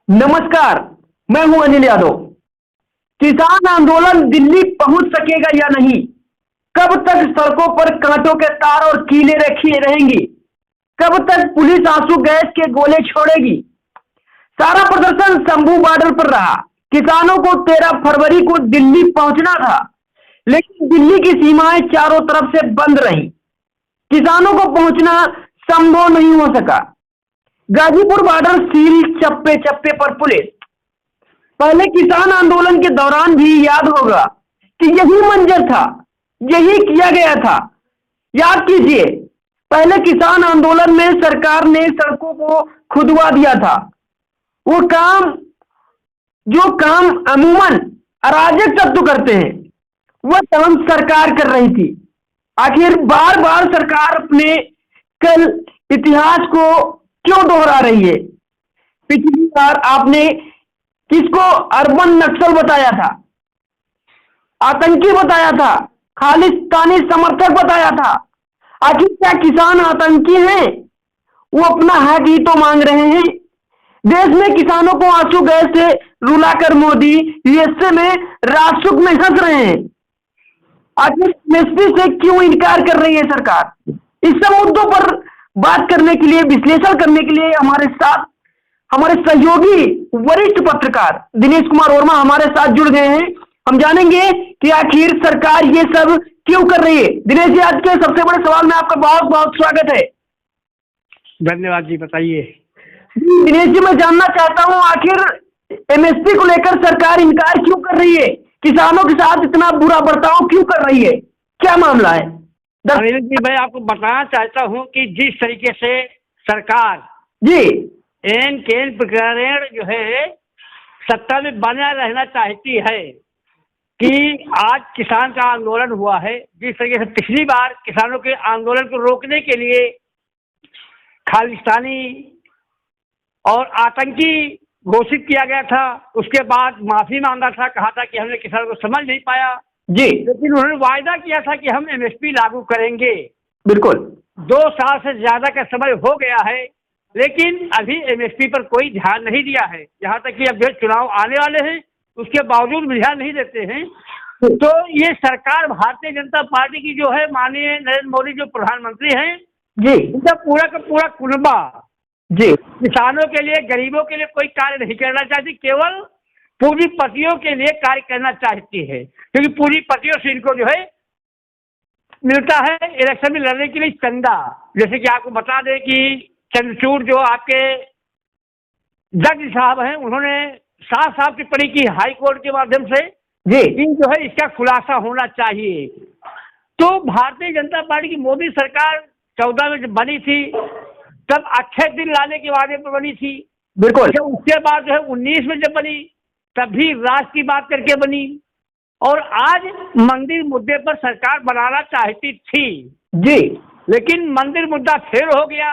नमस्कार, मैं हूं अनिल यादव। किसान आंदोलन दिल्ली पहुंच सकेगा या नहीं? कब तक सड़कों पर कांटों के तार और कीले रखी रहेंगी? कब तक पुलिस आंसू गैस के गोले छोड़ेगी? सारा प्रदर्शन शंभू बॉर्डर पर रहा। किसानों को 13 फरवरी को दिल्ली पहुंचना था, लेकिन दिल्ली की सीमाएं चारों तरफ से बंद रहीं। किसानों को पहुंचना संभव नहीं हो सका। गाजीपुर बॉर्डर सील, चप्पे चप्पे पर पुलिस। पहले किसान आंदोलन के दौरान भी याद होगा कि यही मंजर था, यही किया गया था। याद कीजिए, पहले किसान आंदोलन में सरकार ने सड़कों को खुदवा दिया था। वो काम जो काम अमूमन अराजक तत्व करते हैं, वह काम सरकार कर रही थी। आखिर बार बार सरकार अपने कल इतिहास को क्यों दोहरा रही है? पिछली बार आपने किसको अर्बन नक्सल बताया था, आतंकी बताया था, खालिस्तानी समर्थक बताया था? आखिर क्या किसान आतंकी हैं? वो अपना हक ही तो मांग रहे हैं। देश में किसानों को आंसू गैस से रुलाकर मोदी यूएसए में राजसुख में हंस रहे हैं। आखिर एमएसपी से क्यों इनकार कर रही है सरकार? इस सब मुद्दों पर बात करने के लिए, विश्लेषण करने के लिए हमारे साथ हमारे सहयोगी वरिष्ठ पत्रकार दिनेश कुमार वर्मा हमारे साथ जुड़ गए हैं। हम जानेंगे कि आखिर सरकार ये सब क्यों कर रही है। दिनेश जी, आज के सबसे बड़े सवाल में आपका बहुत बहुत स्वागत है। धन्यवाद जी, बताइए। दिनेश जी, मैं जानना चाहता हूं, आखिर एमएसपी को लेकर सरकार इनकार क्यों कर रही है? किसानों के साथ इतना बुरा बर्ताव क्यों कर रही है? क्या मामला है? अनिल जी, मैं आपको बताना चाहता हूं कि जिस तरीके से सरकार जी एन केन प्रकरण जो है सत्ता में बना रहना चाहती है कि आज किसान का आंदोलन हुआ है। जिस तरीके से पिछली बार किसानों के आंदोलन को रोकने के लिए खालिस्तानी और आतंकी घोषित किया गया था, उसके बाद माफी मांगा था, कहा था कि हमने किसानों को समझ नहीं पाया जी, लेकिन उन्होंने वायदा किया था कि हम एमएसपी लागू करेंगे। बिल्कुल 2 साल से ज्यादा का समय हो गया है, लेकिन अभी एमएसपी पर कोई ध्यान नहीं दिया है। यहाँ तक कि अब जो चुनाव आने वाले हैं उसके बावजूद भी ध्यान नहीं देते हैं। तो ये सरकार भारतीय जनता पार्टी की जो है, माननीय नरेंद्र मोदी जो प्रधानमंत्री हैं जी, उनका पूरा का पूरा कुनबा जी किसानों के लिए, गरीबों के लिए कोई कार्य नहीं करना चाहती, केवल पूंजीपतियों के लिए कार्य करना चाहती है। क्योंकि पूंजीपतियों से इनको जो है मिलता है इलेक्शन में लड़ने के लिए चंदा। जैसे कि आपको बता दें कि चंद्रचूड़ जो आपके जज साहब हैं, उन्होंने साफ साफ टिप्पणी की हाई कोर्ट के माध्यम से जी कि जो है इसका खुलासा होना चाहिए। तो भारतीय जनता पार्टी की मोदी सरकार 14 में जब बनी थी तब अच्छे दिन लाने के वादे पर बनी थी। बिल्कुल। उसके बाद जो है 19 में जब बनी तब भी राष्ट्र की बात करके बनी, और आज मंदिर मुद्दे पर सरकार बनाना चाहती थी जी, लेकिन मंदिर मुद्दा फेल हो गया।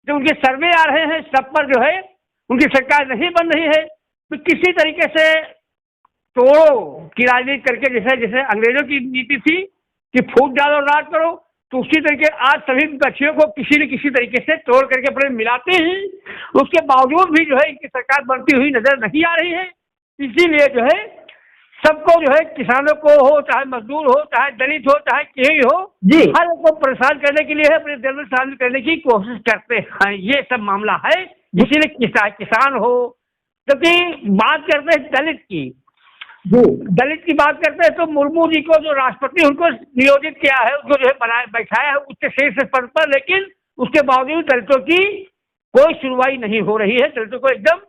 जो उनके सर्वे आ रहे हैं सब पर जो है उनकी सरकार नहीं बन रही है। तो किसी तरीके से तोड़ो की राजनीति करके, जैसे जैसे अंग्रेजों की नीति थी कि फूट डालो राज करो, तो उसी तरीके आज सभी विपक्षियों को किसी न किसी तरीके से तोड़ करके अपने मिलाते हैं। उसके बावजूद भी जो है इनकी सरकार बनती हुई नजर नहीं आ रही है। इसीलिए जो है सबको जो है, किसानों को हो, चाहे मजदूर हो, चाहे दलित हो, चाहे कोई हो जी, हर एक को परेशान करने के लिए अपने दल में शामिल करने की कोशिश करते हैं। ये सब मामला है। इसीलिए किसान हो, क्योंकि बात करते हैं दलित की, दलित की बात करते हैं तो मुर्मू जी को जो राष्ट्रपति उनको नियोजित किया है, उसको जो है बनाया बैठाया है उच्च शीर्ष पद पर, लेकिन उसके बावजूद दलितों की कोई सुनवाई नहीं हो रही है। दलितों को एकदम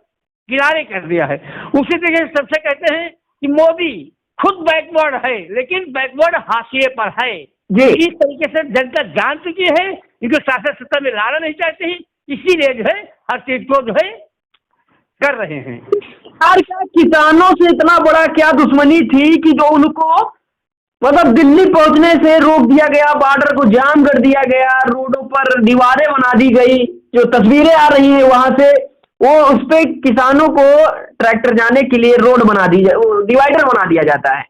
किनारे कर दिया है। उसी तरीके से सबसे कहते हैं कि मोदी खुद बैकवर्ड है, लेकिन बैकवर्ड हाशिए पर है। इस तरीके से जनता जान चुकी है, इनको शासन सत्ता में लाना नहीं चाहते हैं, इसीलिए जो है हर चीज को जो है कर रहे हैं। यार, क्या किसानों से इतना बड़ा क्या दुश्मनी थी कि जो उनको मतलब दिल्ली पहुंचने से रोक दिया गया, बॉर्डर को जाम कर दिया गया, रोडों पर दीवारें बना दी गई? जो तस्वीरें आ रही है वहां से, वो उस पे किसानों को ट्रैक्टर जाने के लिए रोड बना दी जाए, डिवाइडर बना दिया जाता है।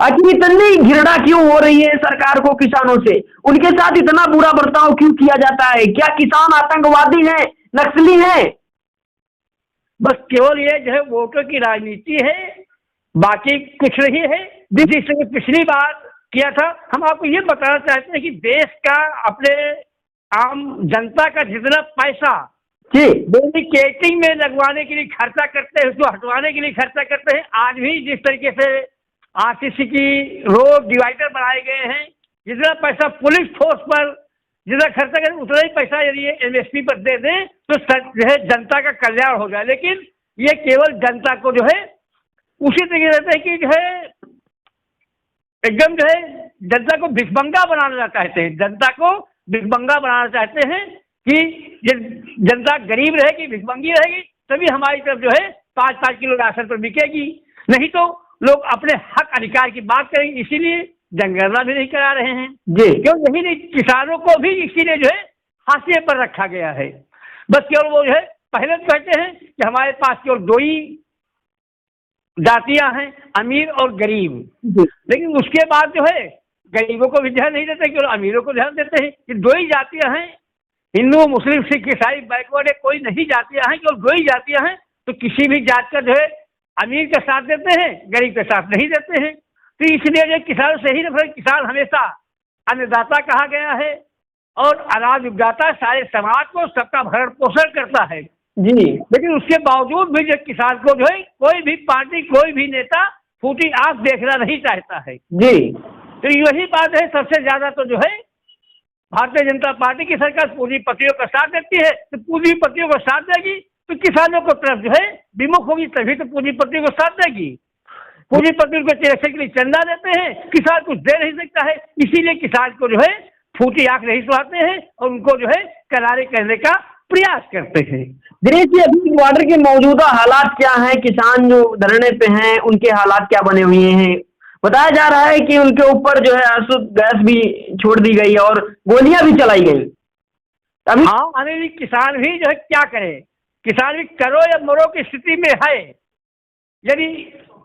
आखिर इतनी घृणा क्यों हो रही है सरकार को किसानों से? उनके साथ इतना बुरा बर्ताव क्यों किया जाता है? क्या किसान आतंकवादी हैं, नक्सली हैं? बस केवल ये जो है वोटों की राजनीति है, बाकी कुछ नहीं है। जिस तरह पिछली बार किया था, हम आपको ये बताना चाहते हैं कि देश का अपने आम जनता का जितना पैसा जी बैरिकेडिंग में लगवाने के लिए खर्चा करते हैं, उसको हटवाने के लिए खर्चा करते हैं। आज भी जिस तरीके से आरसीसी की रोड डिवाइडर बनाए गए हैं, जितना पैसा पुलिस फोर्स पर जितना खर्चा करें उतना ही पैसा यदि ये एमएसपी पर दे दें तो जो है जनता का कल्याण हो जाए। लेकिन ये केवल जनता को जो है उसी तरीके रहते हैं कि जो है एकदम जो है जनता को भिखमंगा बनाना चाहते हैं, जनता को भिखमंगा बनाना चाहते हैं कि जनता गरीब रहेगी, भिखमंगी रहेगी, तभी हमारी तरफ जो है 5-5 किलो राशन पर बिकेगी, नहीं तो लोग अपने हक अधिकार की बात करेंगे। इसीलिए जनगणना भी नहीं करा रहे हैं जी, क्यों? यही नहीं, किसानों को भी इसीलिए जो है हाशिए पर रखा गया है। बस केवल वो जो है पहले तो कहते हैं कि हमारे पास केवल 2 ही जातियां हैं, अमीर और गरीब, लेकिन उसके बाद जो है गरीबों को भी ध्यान नहीं देते, केवल अमीरों को ध्यान देते हैं कि 2 ही जातियां हैं, हिंदू मुस्लिम सिख ईसाई बैकवर्ड है, कोई नहीं जातियां हैं, केवल 2 ही जातियां हैं। तो किसी भी जात का जो है अमीर का साथ देते हैं, गरीब का साथ नहीं देते हैं। तो इसलिए जो किसानों से ही नफरत, किसान हमेशा अन्नदाता कहा गया है और अनाज उगाता सारे समाज को सबका भरण पोषण करता है जी, लेकिन उसके बावजूद भी जो किसान को जो है कोई भी पार्टी, कोई भी नेता फूटी आंख देखना नहीं चाहता है जी। तो यही बात है। सबसे ज्यादा तो जो है भारतीय जनता पार्टी की सरकार पूंजीपतियों का साथ देती है, तो पूंजीपतियों को साथ देगी तो किसानों को तरफ जो है विमुख होगी, तभी तो पूंजीपतियों को साथ देगी। पूंजीपति उनको इलेक्शन के लिए चंदा देते हैं, किसान कुछ दे नहीं सकता है, इसीलिए किसान को जो है फूटी आंख नहीं सुहाते हैं और उनको जो है करारे करने का प्रयास करते हैं। दिनेश जी, अभी बॉर्डर के मौजूदा हालात क्या हैं? किसान जो धरने पे हैं उनके हालात क्या बने हुए हैं? बताया जा रहा है कि उनके ऊपर जो है अशुद्ध गैस भी छोड़ दी गई और गोलियां भी चलाई गई। अभी हाँ, अरे किसान भी जो है क्या करे, किसान भी करो या मरो की स्थिति में है। यदि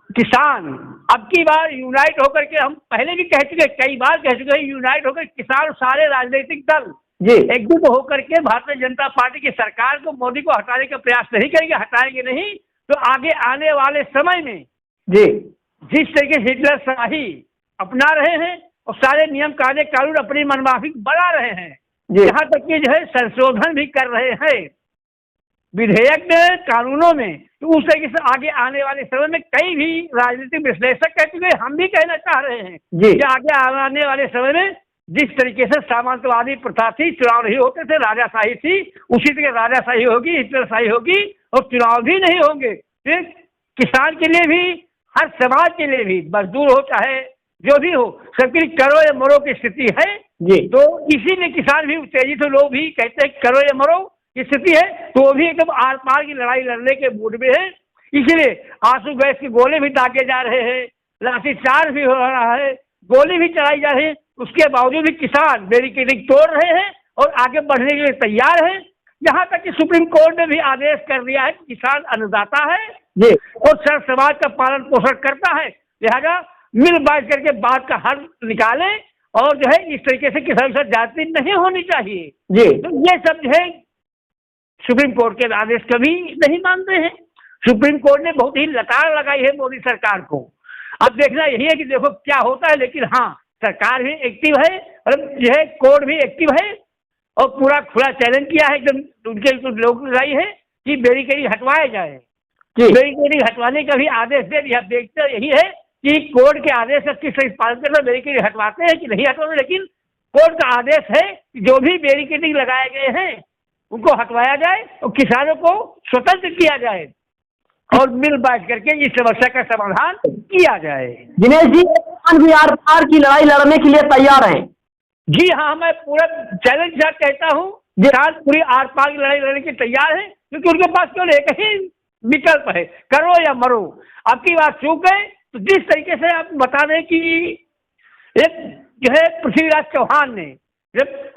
किसान अब की बार यूनाइट होकर के, हम पहले भी कह चुके, कई बार कह चुके हैं, यूनाइट होकर किसान सारे राजनीतिक दल जी एकजुट होकर के भारतीय जनता पार्टी की सरकार को, मोदी को हटाने का प्रयास नहीं करेंगे, हटाएंगे नहीं तो आगे आने वाले समय में जी जिस तरीके से हिटलर शाही अपना रहे हैं और सारे नियम कानून अपनी मनमाफिक बढ़ा रहे हैं, यहाँ तक कि जो है संशोधन भी कर रहे हैं विधेयक में, कानूनों में, तो उस तरीके से आगे आने वाले समय में कई भी राजनीतिक विश्लेषक कह चुके, हम भी कहना चाह रहे हैं कि आगे आने वाले समय में जिस तरीके से सामंतवादी प्रथा थी, चुनाव नहीं होते थे, राजाशाही थी, उसी तरह राजाशाही होगी, हिटलरशाही होगी और चुनाव भी नहीं होंगे। फिर किसान के लिए भी, हर समाज के लिए भी, मजदूर हो चाहे जो भी हो, सबके करो या मरो की स्थिति है जी। तो इसीलिए किसान भी उत्तेजित, तो लोग भी कहते हैं करो या मरो की स्थिति है, तो वो भी एकदम आर पार की लड़ाई लड़ने के मूड में है। इसलिए आंसू गैस के गोले भी दागे जा रहे हैं, लाठीचार्ज भी हो रहा है, गोली भी चलाई जा रही है, उसके बावजूद भी किसान बैरिकेडिंग तोड़ रहे हैं और आगे बढ़ने के लिए तैयार है। यहाँ तक कि सुप्रीम कोर्ट ने भी आदेश कर दिया है कि किसान अन्नदाता है जी और सर्व समाज का पालन पोषण करता है, लिहाजा मिल बांट करके बात का हल निकाले और जो है इस तरीके से किसान के साथ जाति नहीं होनी चाहिए जी। तो ये सब जो है सुप्रीम कोर्ट के आदेश कभी नहीं मानते हैं। सुप्रीम कोर्ट ने बहुत ही लताड़ लगाई है मोदी सरकार को। अब देखना यही है कि देखो क्या होता है, लेकिन हाँ, सरकार भी एक्टिव है और जो है कोर्ट भी एक्टिव है और पूरा खुला चैलेंज किया है, एकदम उनके लोग लड़ाई है कि बैरिकेडिंग हटवाया जाए। बैरिकेडिंग हटवाने का भी आदेश दे दिया। देखते यही है कि कोर्ट के आदेश का किस तरह पालन करना, बैरिकेडिंग हटवाते हैं कि नहीं हटवाते, लेकिन कोर्ट का आदेश है कि जो भी बैरिकेडिंग लगाए गए हैं उनको हटवाया जाए और किसानों को स्वतंत्र किया जाए और मिल बांट करके इस समस्या का समाधान किया जाए। दिनेश जी, किसान भी आर पार की लड़ाई लड़ने के लिए तैयार हैं। जी हाँ, मैं पूरा चैलेंज के साथ कहता हूँ, किसान पूरी आर पार की लड़ाई लड़ने के तैयार है, क्योंकि उनके पास केवल एक ही विकल्प है, करो या मरो। अब की बात चूक गए तो जिस तरीके से आप बता दें कि एक जो है पृथ्वीराज चौहान ने जब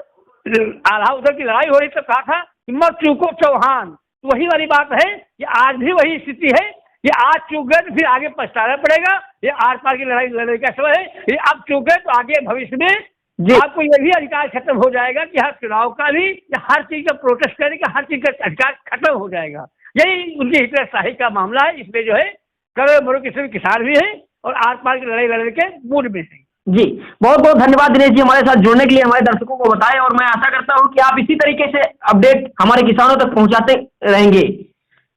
आधा उधर की लड़ाई हो रही तो कहा था कि मत चूको चौहान, तो वही वाली बात है कि आज भी वही स्थिति है। ये आज चूक गए तो फिर आगे पछताना पड़ेगा, ये आर पार की लड़ाई लड़ने का समय है। ये अब चूक गए तो आगे भविष्य में आपको ये भी अधिकार खत्म हो जाएगा कि हर चुनाव का भी या हर चीज का प्रोटेस्ट करने का, हर चीज का अधिकार खत्म हो जाएगा। यही उनकी हिटलरशाही का मामला है। इसमें जो है करोड़ों मरोड़ किस्म के किसान भी है और आर पार की लड़ाई लड़ने के मूड में है। जी, बहुत बहुत धन्यवाद दिनेश जी हमारे साथ जुड़ने के लिए, हमारे दर्शकों को बताएं, और मैं आशा करता हूं कि आप इसी तरीके से अपडेट हमारे किसानों तक पहुंचाते रहेंगे।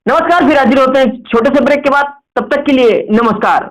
नमस्कार, फिर हाजिर होते हैं छोटे से ब्रेक के बाद, तब तक के लिए नमस्कार।